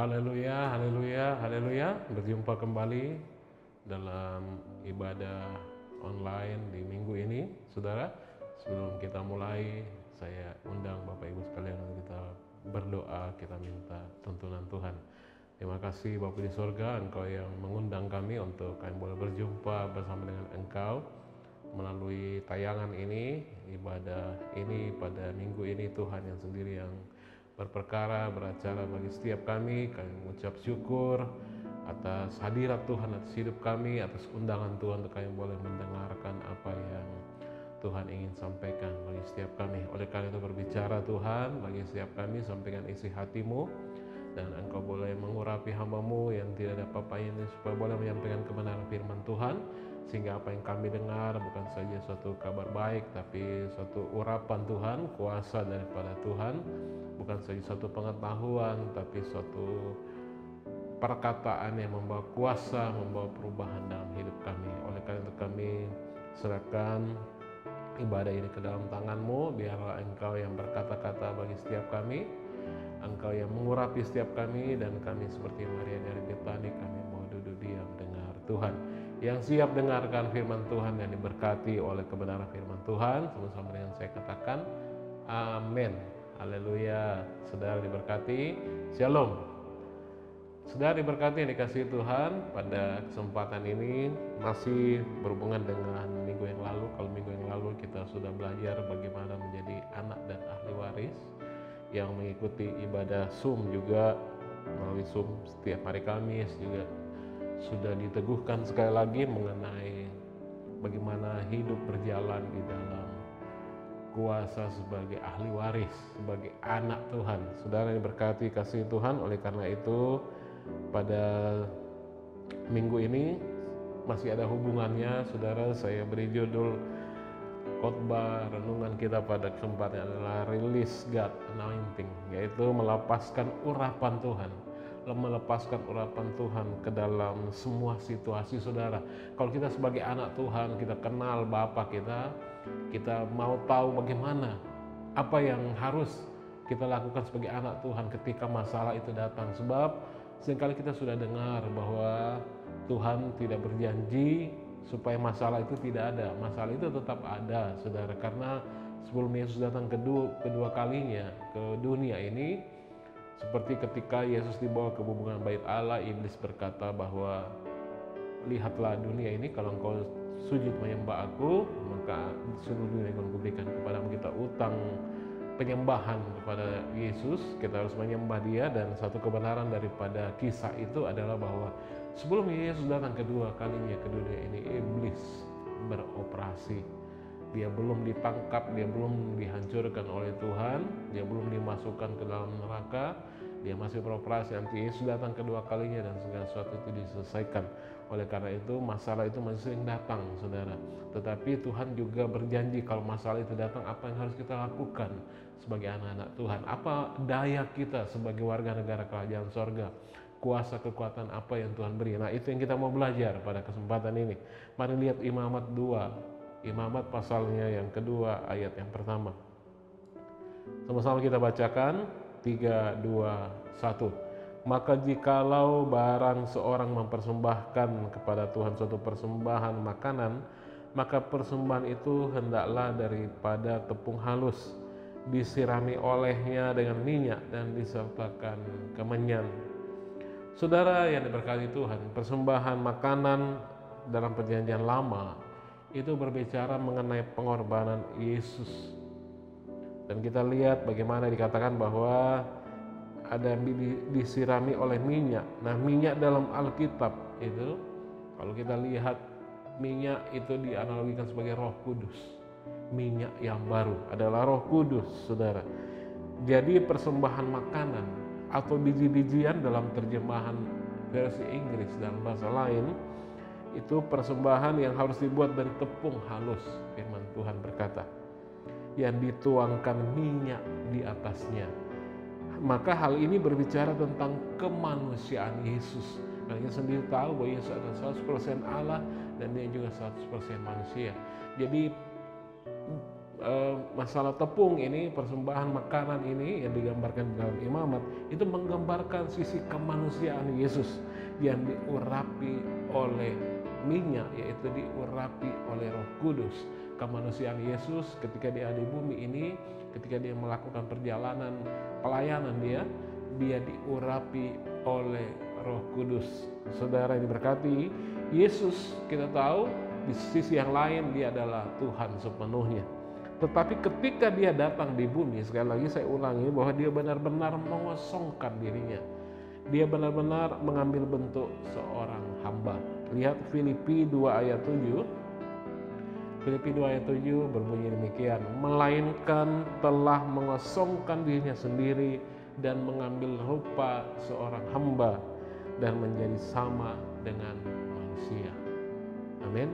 Haleluya, haleluya, haleluya. Berjumpa kembali dalam ibadah online di minggu ini, saudara. Sebelum kita mulai, saya undang Bapak Ibu sekalian untuk kita berdoa, kita minta tuntunan Tuhan. Terima kasih Bapak di surga, Engkau yang mengundang kami untuk kami boleh berjumpa bersama dengan Engkau melalui tayangan ini, ibadah ini pada minggu ini. Tuhan yang sendiri yang berperkara, beracara bagi setiap kami mengucap syukur atas hadirat Tuhan atas hidup kami, atas undangan Tuhan untuk kami boleh mendengarkan apa yang Tuhan ingin sampaikan bagi setiap kami. Oleh karena itu berbicara Tuhan bagi setiap kami, sampaikan isi hatimu, dan Engkau boleh mengurapi hamba-Mu yang tidak ada apa-apa ini, supaya boleh menyampaikan kebenaran firman Tuhan, sehingga apa yang kami dengar bukan saja suatu kabar baik, tapi suatu urapan Tuhan, kuasa daripada Tuhan, bukan saja suatu pengetahuan, tapi suatu perkataan yang membawa kuasa, membawa perubahan dalam hidup kami. Oleh karena itu kami serahkan ibadah ini ke dalam tangan-Mu. Biarlah Engkau yang berkata-kata bagi setiap kami, Engkau yang mengurapi setiap kami, dan kami seperti Maria dari Betani, kami mau duduk diam dengar Tuhan, yang siap dengarkan firman Tuhan dan diberkati oleh kebenaran firman Tuhan. Sama-sama dengan saya katakan amin. Haleluya. Saudara diberkati, shalom. Saudara diberkati yang dikasihi Tuhan, pada kesempatan ini masih berhubungan dengan minggu yang lalu. Kalau minggu yang lalu kita sudah belajar bagaimana menjadi anak dan ahli waris, yang mengikuti ibadah Zoom juga melalui Zoom setiap hari Kamis juga sudah diteguhkan sekali lagi mengenai bagaimana hidup berjalan di dalam kuasa sebagai ahli waris, sebagai anak Tuhan. Saudara yang berkati kasih Tuhan, oleh karena itu pada minggu ini masih ada hubungannya, saudara. Saya beri judul khotbah renungan kita pada kesempatan adalah Release God Anointing, yaitu melepaskan urapan Tuhan, melepaskan urapan Tuhan ke dalam semua situasi, saudara. Kalau kita sebagai anak Tuhan, kita kenal Bapa kita mau tahu bagaimana apa yang harus kita lakukan sebagai anak Tuhan ketika masalah itu datang. Sebab seringkali kita sudah dengar bahwa Tuhan tidak berjanji supaya masalah itu tidak ada. Masalah itu tetap ada, saudara, karena sebelum Yesus datang kedua kalinya ke dunia ini, seperti ketika Yesus dibawa ke hubungan bait Allah, iblis berkata bahwa lihatlah dunia ini, kalau engkau sujud menyembah aku, maka seluruh dunia akan kuberikan kepadamu. Kita utang penyembahan kepada Yesus, kita harus menyembah Dia. Dan satu kebenaran daripada kisah itu adalah bahwa sebelum Yesus datang kedua kalinya ke dunia ini, iblis beroperasi. Dia belum ditangkap, dia belum dihancurkan oleh Tuhan, dia belum dimasukkan ke dalam neraka, dia masih beroperasi. Nanti Yesus datang kedua kalinya dan segala sesuatu itu diselesaikan. Oleh karena itu masalah itu masih sering datang, saudara. Tetapi Tuhan juga berjanji kalau masalah itu datang, apa yang harus kita lakukan sebagai anak-anak Tuhan, apa daya kita sebagai warga negara kerajaan sorga, kuasa kekuatan apa yang Tuhan beri. Nah, itu yang kita mau belajar pada kesempatan ini. Mari lihat Imamat 2, Imamat pasalnya yang kedua, ayat yang pertama. Sama-sama kita bacakan, 3, 2, 1. Maka jikalau barang seorang mempersembahkan kepada Tuhan suatu persembahan makanan, maka persembahan itu hendaklah daripada tepung halus, disirami olehnya dengan minyak dan disertakan kemenyan. Saudara yang diberkati Tuhan, persembahan makanan dalam perjanjian lama itu berbicara mengenai pengorbanan Yesus. Dan kita lihat bagaimana dikatakan bahwa ada disirami oleh minyak. Nah, minyak dalam Alkitab itu, kalau kita lihat, minyak itu dianalogikan sebagai Roh Kudus. Minyak yang baru adalah Roh Kudus, saudara. Jadi persembahan makanan atau biji-bijian dalam terjemahan versi Inggris dan bahasa lain, itu persembahan yang harus dibuat dari tepung halus, firman Tuhan berkata, yang dituangkan minyak di atasnya. Maka hal ini berbicara tentang kemanusiaan Yesus. Dan kita sendiri tahu bahwa Yesus adalah 100% Allah dan Dia juga 100% manusia. Jadi masalah tepung ini, persembahan makanan ini yang digambarkan di dalam imamat, itu menggambarkan sisi kemanusiaan Yesus yang diurapi oleh minyak, yaitu diurapi oleh Roh Kudus. Kemanusiaan Yesus ketika dia di bumi ini, ketika dia melakukan perjalanan pelayanan dia diurapi oleh Roh Kudus. Saudara yang diberkati, Yesus kita tahu di sisi yang lain dia adalah Tuhan sepenuhnya. Tetapi ketika dia datang di bumi, sekali lagi saya ulangi bahwa dia benar-benar mengosongkan dirinya. Dia benar-benar mengambil bentuk seorang hamba. Lihat Filipi 2 ayat 7. Filipi 2 ayat 7 berbunyi demikian, melainkan telah mengosongkan dirinya sendiri dan mengambil rupa seorang hamba dan menjadi sama dengan manusia. Amin.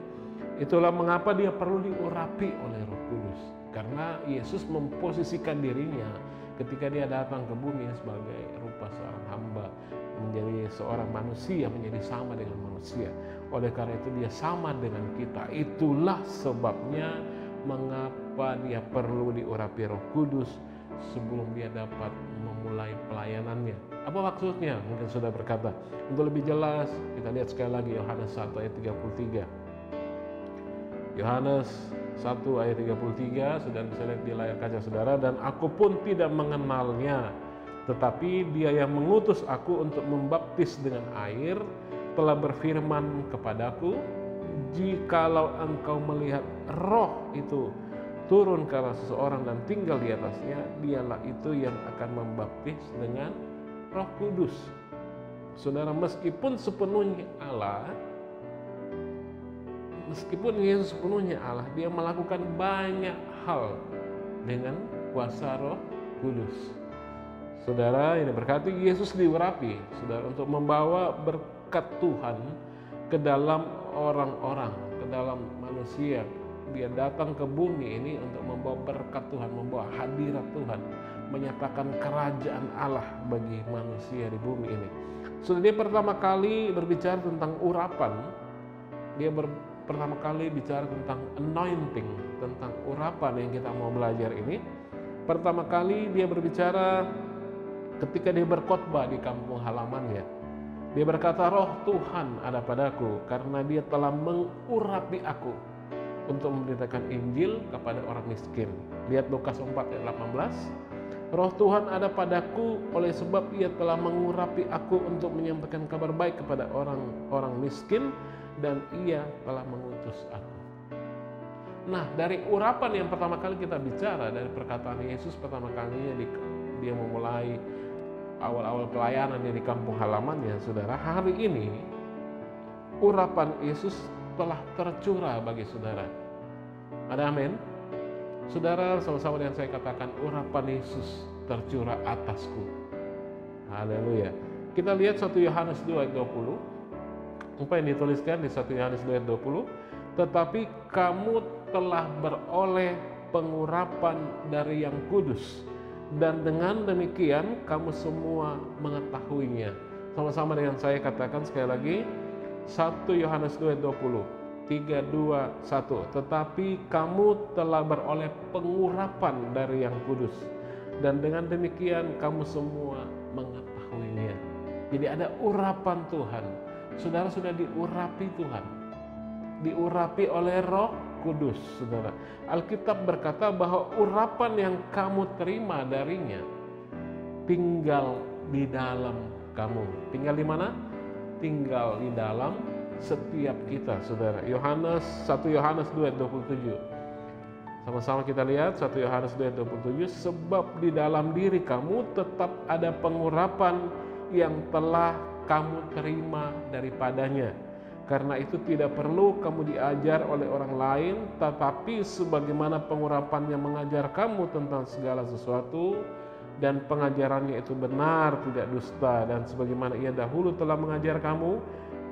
Itulah mengapa dia perlu diurapi oleh Roh Kudus, karena Yesus memposisikan dirinya ketika dia datang ke bumi sebagai rupa seorang hamba, menjadi seorang manusia, menjadi sama dengan manusia. Oleh karena itu dia sama dengan kita. Itulah sebabnya mengapa dia perlu diurapi Roh Kudus sebelum dia dapat memulai pelayanannya. Apa maksudnya? Mungkin sudah berkata. Untuk lebih jelas, kita lihat sekali lagi Yohanes 1 ayat 33. Yohanes 1 ayat 33, saudara bisa lihat di layar kaca saudara, dan aku pun tidak mengenalnya, tetapi dia yang mengutus aku untuk membaptis dengan air telah berfirman kepadaku, jikalau engkau melihat roh itu turun ke atas seseorang dan tinggal di atasnya, dialah itu yang akan membaptis dengan Roh Kudus. Saudara, meskipun sepenuhnya Allah, meskipun Yesus sepenuhnya Allah, dia melakukan banyak hal dengan kuasa Roh Kudus. Saudara yang diberkati, Yesus diurapi, saudara, untuk membawa berkat Tuhan ke dalam orang-orang, ke dalam manusia. Dia datang ke bumi ini untuk membawa berkat Tuhan, membawa hadirat Tuhan, menyatakan kerajaan Allah bagi manusia di bumi ini. Sudah dia pertama kali berbicara tentang urapan, dia pertama kali bicara tentang anointing, tentang urapan yang kita mau belajar ini. Pertama kali dia berbicara ketika dia berkhotbah di kampung halamannya. Dia berkata, roh Tuhan ada padaku karena dia telah mengurapi aku untuk memberitakan Injil kepada orang miskin. Lihat Lukas 4 ayat 18. Roh Tuhan ada padaku oleh sebab ia telah mengurapi aku untuk menyampaikan kabar baik kepada orang-orang miskin, dan ia telah mengutus aku. Nah, dari urapan yang pertama kali kita bicara, dari perkataan Yesus pertama kalinya dia memulai awal-awal pelayanannya di kampung halamannya, saudara, hari ini urapan Yesus telah tercurah bagi saudara. Ada amin? Saudara, sama-sama dengan saya katakan, urapan Yesus tercurah atasku. Haleluya. Kita lihat 1 Yohanes 2 ayat 20. Apa yang dituliskan di 1 Yohanes 2 ayat 20? Tetapi kamu telah beroleh pengurapan dari yang kudus, dan dengan demikian kamu semua mengetahuinya. Sama-sama dengan saya katakan sekali lagi, 1 Yohanes 2 ayat 20. 3, 2, 1. Tetapi kamu telah beroleh pengurapan dari yang kudus, dan dengan demikian kamu semua mengetahuinya. Jadi ada urapan Tuhan. Saudara sudah diurapi Tuhan, diurapi oleh Roh Kudus. Saudara, Alkitab berkata bahwa urapan yang kamu terima darinya tinggal di dalam kamu. Tinggal di mana? Tinggal di dalam setiap kita, saudara. 1 Yohanes 2 ayat 27. Sama-sama kita lihat 1 Yohanes 2 ayat 27. Sebab di dalam diri kamu tetap ada pengurapan yang telah kamu terima daripadanya. Karena itu tidak perlu kamu diajar oleh orang lain, tetapi sebagaimana pengurapannya mengajar kamu tentang segala sesuatu, dan pengajarannya itu benar, tidak dusta, dan sebagaimana ia dahulu telah mengajar kamu,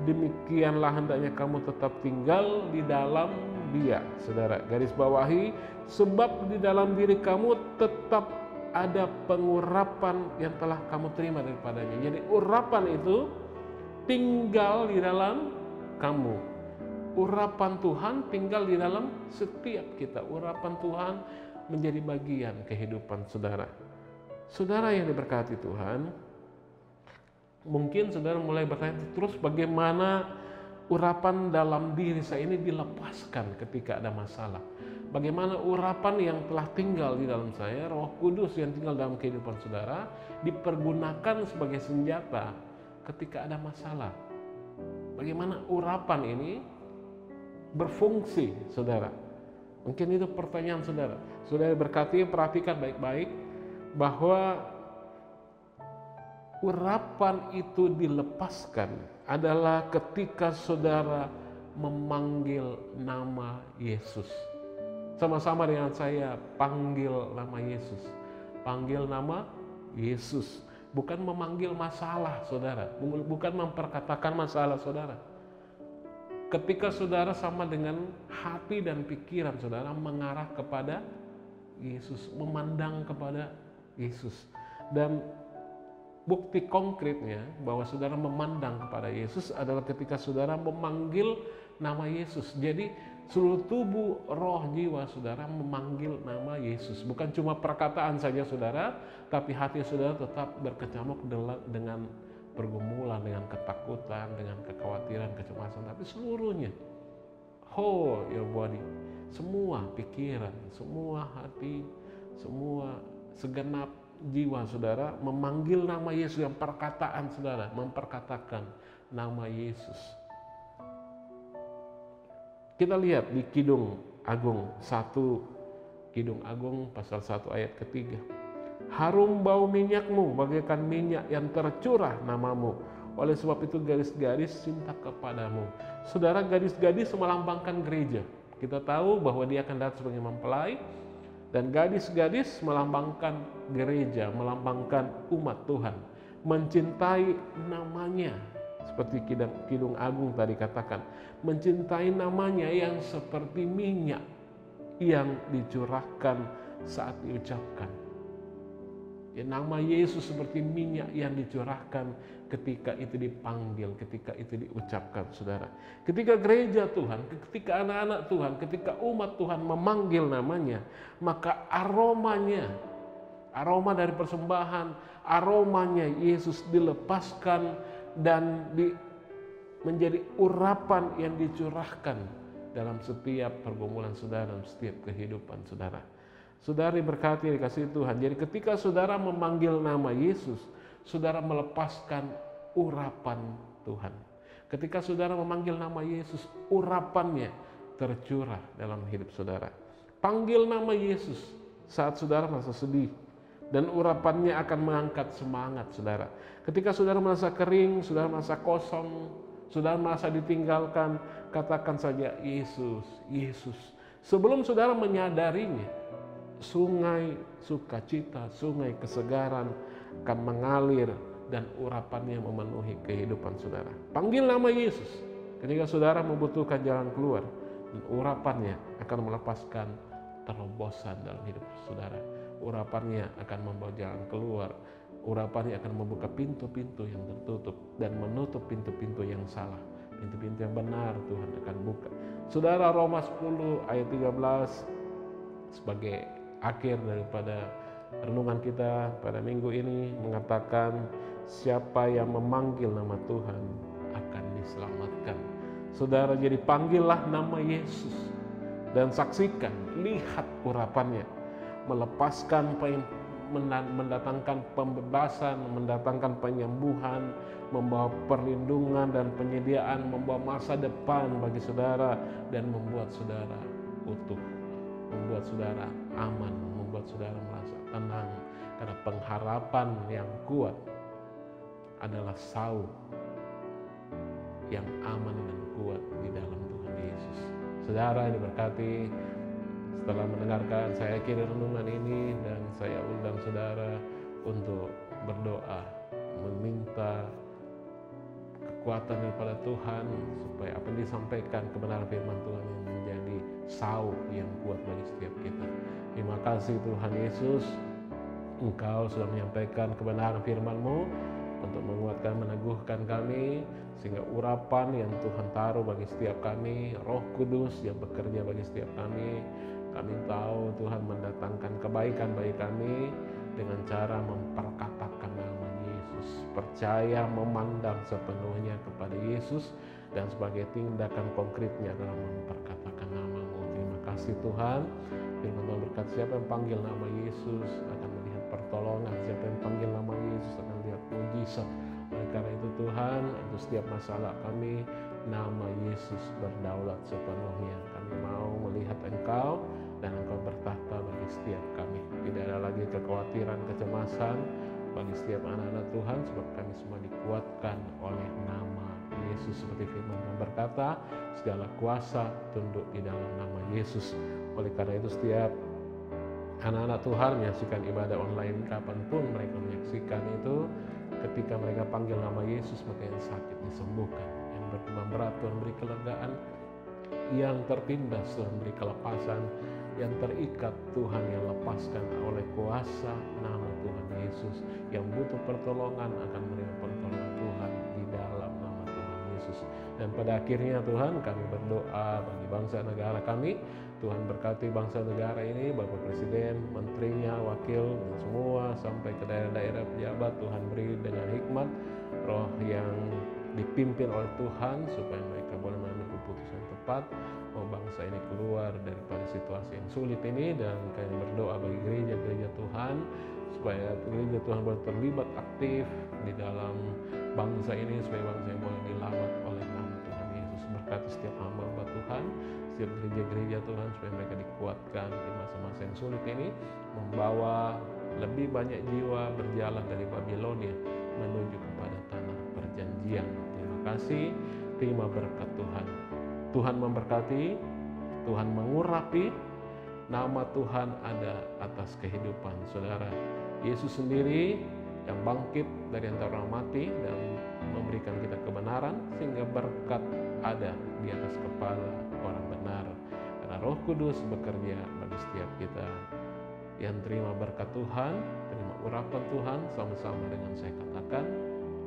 demikianlah hendaknya kamu tetap tinggal di dalam Dia. Saudara, garis bawahi, sebab di dalam diri kamu tetap ada pengurapan yang telah kamu terima daripadanya. Jadi urapan itu tinggal di dalam kamu. Urapan Tuhan tinggal di dalam setiap kita. Urapan Tuhan menjadi bagian kehidupan saudara. Saudara yang diberkati Tuhan, mungkin saudara mulai bertanya, terus bagaimana urapan dalam diri saya ini dilepaskan ketika ada masalah? Bagaimana urapan yang telah tinggal di dalam saya, Roh Kudus yang tinggal dalam kehidupan saudara, dipergunakan sebagai senjata ketika ada masalah? Bagaimana urapan ini berfungsi, saudara? Mungkin itu pertanyaan saudara. Saudara berkati, perhatikan baik-baik bahwa urapan itu dilepaskan adalah ketika saudara memanggil nama Yesus. Sama-sama dengan saya, panggil nama Yesus. Panggil nama Yesus. Bukan memanggil masalah saudara, bukan memperkatakan masalah saudara. Ketika saudara sama dengan hati dan pikiran saudara mengarah kepada Yesus, memandang kepada Yesus. Dan bukti konkretnya bahwa saudara memandang kepada Yesus adalah ketika saudara memanggil nama Yesus. Jadi seluruh tubuh, roh, jiwa saudara memanggil nama Yesus. Bukan cuma perkataan saja saudara, tapi hati saudara tetap berkecamuk dengan pergumulan, dengan ketakutan, dengan kekhawatiran, kecemasan. Tapi seluruhnya, whole your body, semua pikiran, semua hati, semua segenap jiwa saudara memanggil nama Yesus. Yang perkataan saudara memperkatakan nama Yesus. Kita lihat di Kidung Agung 1, Kidung Agung pasal 1 ayat ketiga. Harum bau minyakmu bagaikan minyak yang tercurah namamu. Oleh sebab itu gadis-gadis cinta kepadamu. Saudara, gadis-gadis melambangkan gereja. Kita tahu bahwa dia akan datang sebagai mempelai. Dan gadis-gadis melambangkan gereja, melambangkan umat Tuhan. Mencintai namanya. Seperti Kidung Agung tadi katakan, mencintai namanya yang seperti minyak yang dicurahkan saat diucapkan. Ya, nama Yesus seperti minyak yang dicurahkan ketika itu dipanggil, ketika itu diucapkan, saudara. Ketika gereja Tuhan, ketika anak-anak Tuhan, ketika umat Tuhan memanggil namanya, maka aromanya, aroma dari persembahan, aromanya Yesus dilepaskan dan menjadi urapan yang dicurahkan dalam setiap pergumulan saudara, dalam setiap kehidupan saudara. Saudari berkati dikasihi Tuhan. Jadi ketika saudara memanggil nama Yesus, saudara melepaskan urapan Tuhan. Ketika saudara memanggil nama Yesus, urapannya tercurah dalam hidup saudara. Panggil nama Yesus saat saudara merasa sedih, dan urapannya akan mengangkat semangat saudara. Ketika saudara merasa kering, saudara merasa kosong, saudara merasa ditinggalkan, katakan saja Yesus, Yesus. Sebelum saudara menyadarinya, sungai sukacita, sungai kesegaran akan mengalir dan urapannya memenuhi kehidupan saudara. Panggil nama Yesus ketika saudara membutuhkan jalan keluar, dan urapannya akan melepaskan terobosan dalam hidup saudara. Urapannya akan membawa jalan keluar. Urapannya akan membuka pintu-pintu yang tertutup dan menutup pintu-pintu yang salah. Pintu-pintu yang benar Tuhan akan buka. Saudara, Roma 10 ayat 13 sebagai akhir daripada renungan kita pada minggu ini mengatakan, siapa yang memanggil nama Tuhan akan diselamatkan. Saudara, jadi panggillah nama Yesus dan saksikan, lihat urapannya, melepaskan, mendatangkan pembebasan, mendatangkan penyembuhan, membawa perlindungan dan penyediaan, membawa masa depan bagi saudara, dan membuat saudara utuh, membuat saudara aman, membuat saudara merasa tenang, karena pengharapan yang kuat adalah sauh yang aman dan kuat di dalam Tuhan Yesus. Saudara yang diberkati, setelah mendengarkan saya akhiri renungan ini, dan saya undang saudara untuk berdoa, meminta kekuatan daripada Tuhan supaya apa yang disampaikan, kebenaran firman Tuhan yang menjadi sauh yang kuat bagi setiap kita. Terima kasih Tuhan Yesus, Engkau sudah menyampaikan kebenaran firman-Mu untuk menguatkan, meneguhkan kami, sehingga urapan yang Tuhan taruh bagi setiap kami, Roh Kudus yang bekerja bagi setiap kami, Kami tahu Tuhan mendatangkan kebaikan bagi kami dengan cara memperkatakan nama Yesus, percaya memandang sepenuhnya kepada Yesus, dan sebagai tindakan konkretnya adalah memperkatakan nama-Mu. Terima kasih Tuhan. Firman Tuhan berkata, siapa yang panggil nama Yesus akan melihat pertolongan, siapa yang panggil nama Yesus akan lihat mujizat. Oleh karena itu Tuhan, untuk setiap masalah kami, nama Yesus berdaulat sepenuhnya. Kami mau melihat Engkau dan Engkau bertahta bagi setiap kami. Tidak ada lagi kekhawatiran, kecemasan bagi setiap anak-anak Tuhan, sebab kami semua dikuatkan oleh nama Yesus. Seperti firman Tuhan berkata, segala kuasa tunduk di dalam nama Yesus. Oleh karena itu setiap anak-anak Tuhan menyaksikan ibadah online kapanpun mereka menyaksikan itu, ketika mereka panggil nama Yesus, maka yang sakit disembuhkan, yang berdemam berat Tuhan beri kelegaan, yang tertindas Tuhan beri kelepasan, yang terikat Tuhan yang lepaskan oleh kuasa nama Tuhan Yesus, yang butuh pertolongan akan menerima pertolongan Tuhan di dalam nama Tuhan Yesus. Dan pada akhirnya Tuhan, kami berdoa bagi bangsa negara kami. Tuhan berkati bangsa negara ini, Bapak Presiden, menterinya, wakil, dan semua sampai ke daerah-daerah pejabat. Tuhan beri dengan hikmat, roh yang dipimpin oleh Tuhan, supaya mereka boleh mengambil keputusan tepat, mau bangsa ini keluar daripada situasi yang sulit ini. Dan kami berdoa bagi gereja-gereja Tuhan, supaya gereja Tuhan boleh terlibat aktif di dalam bangsa ini, supaya bangsa ini boleh dilawat oleh nama Tuhan Yesus. Berkati setiap hamba Tuhan, setiap gereja-gereja Tuhan, supaya mereka dikuatkan di masa-masa yang sulit ini, membawa lebih banyak jiwa berjalan dari Babilonia menuju kepada tanah perjanjian. Terima kasih, terima berkat Tuhan. Tuhan memberkati, Tuhan mengurapi, nama Tuhan ada atas kehidupan saudara. Yesus sendiri yang bangkit dari antara orang mati dan memberikan kita kebenaran, sehingga berkat ada di atas kepala orang benar. Karena Roh Kudus bekerja bagi setiap kita. Yang terima berkat Tuhan, terima urapan Tuhan, sama-sama dengan saya katakan,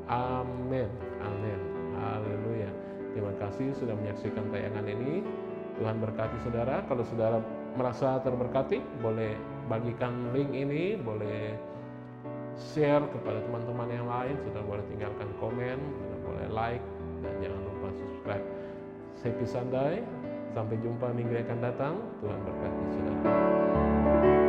amin, amin, haleluya. Terima kasih sudah menyaksikan tayangan ini. Tuhan berkati saudara. Kalau saudara merasa terberkati, boleh bagikan link ini, boleh share kepada teman-teman yang lain. Saudara boleh tinggalkan komen, saudara boleh like, dan jangan lupa subscribe. Saya Pisandai, sampai jumpa minggu yang akan datang. Tuhan berkati saudara.